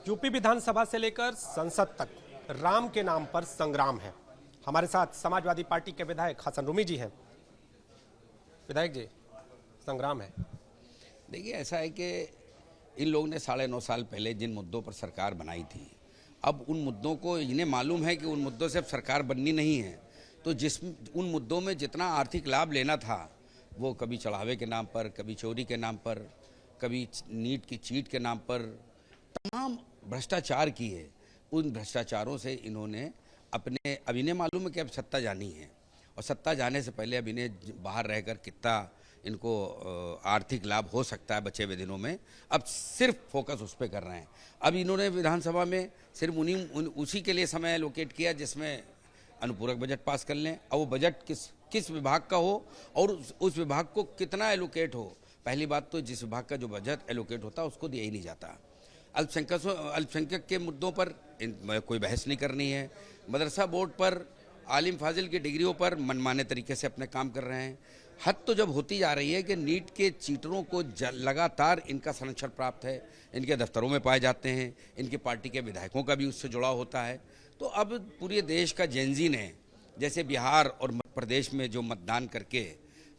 UP विधानसभा से लेकर संसद तक राम के नाम पर संग्राम है। हमारे साथ समाजवादी पार्टी के विधायक हसन रुमी जी हैं। विधायक जी, संग्राम है। देखिए, ऐसा है कि इन लोगों ने 9.5 साल पहले जिन मुद्दों पर सरकार बनाई थी, अब उन मुद्दों को इन्हें मालूम है कि उन मुद्दों से अब सरकार बननी नहीं है। तो उन मुद्दों में जितना आर्थिक लाभ लेना था, वो कभी चढ़ावे के नाम पर, कभी चोरी के नाम पर, कभी नीट की चीट के नाम पर तमाम भ्रष्टाचार किए। उन भ्रष्टाचारों से इन्होंने अब इन्हें मालूम है कि अब सत्ता जानी है, और सत्ता जाने से पहले अब इन्हें बाहर रहकर कितना इनको आर्थिक लाभ हो सकता है बचे हुए दिनों में, अब सिर्फ फोकस उस पर कर रहे हैं। अब इन्होंने विधानसभा में सिर्फ उसी के लिए समय एलोकेट किया जिसमें अनुपूरक बजट पास कर लें, और वो बजट किस विभाग का हो और उस विभाग को कितना एलोकेट हो। पहली बात तो जिस विभाग का जो बजट एलोकेट होता है उसको दिया ही नहीं जाता। अल्पसंख्यक के मुद्दों पर कोई बहस नहीं करनी है। मदरसा बोर्ड पर, आलिम फाजिल की डिग्रियों पर मनमाने तरीके से अपने काम कर रहे हैं। हद तो जब होती जा रही है कि नीट के चीटरों को लगातार इनका संरक्षण प्राप्त है, इनके दफ्तरों में पाए जाते हैं, इनकी पार्टी के विधायकों का भी उससे जुड़ाव होता है। तो अब पूरे देश का जेनजी ने जैसे बिहार और मध्य प्रदेश में जो मतदान करके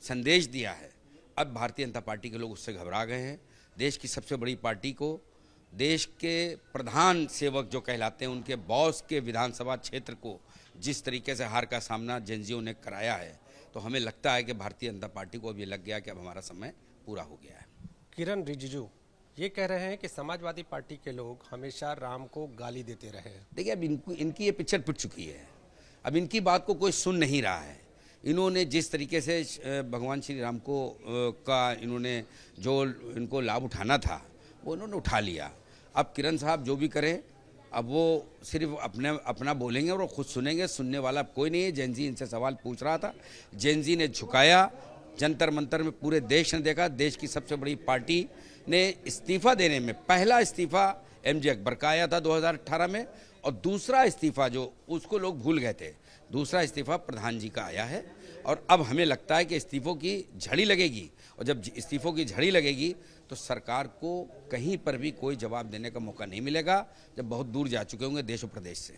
संदेश दिया है, अब भारतीय जनता पार्टी के लोग उससे घबरा गए हैं। देश की सबसे बड़ी पार्टी को, देश के प्रधान सेवक जो कहलाते हैं, उनके बॉस के विधानसभा क्षेत्र को जिस तरीके से हार का सामना जेनजियों ने कराया है, तो हमें लगता है कि भारतीय जनता पार्टी को अब ये लग गया कि अब हमारा समय पूरा हो गया है। किरण रिजिजू ये कह रहे हैं कि समाजवादी पार्टी के लोग हमेशा राम को गाली देते रहे हैं। देखिए, अब इनकी ये पिक्चर पिट चुकी है। अब इनकी बात को कोई सुन नहीं रहा है। इन्होंने जिस तरीके से भगवान श्री राम को इन्होंने जो इनको लाभ उठाना था वो इन्होंने उठा लिया। अब किरण साहब जो भी करें, अब वो सिर्फ अपना बोलेंगे और वो खुद सुनेंगे। सुनने वाला कोई नहीं है। जेनजी इनसे सवाल पूछ रहा था, जेनजी ने झुकाया। जंतर मंतर में पूरे देश ने देखा। देश की सबसे बड़ी पार्टी ने इस्तीफा देने में, पहला इस्तीफा एमजे अकबर का आया था 2018 में, और दूसरा इस्तीफा जो उसको लोग भूल गए थे, दूसरा इस्तीफा प्रधान जी का आया है। और अब हमें लगता है कि इस्तीफों की झड़ी लगेगी, और जब इस्तीफों की झड़ी लगेगी तो सरकार को कहीं पर भी कोई जवाब देने का मौका नहीं मिलेगा, जब बहुत दूर जा चुके होंगे देश और प्रदेश से।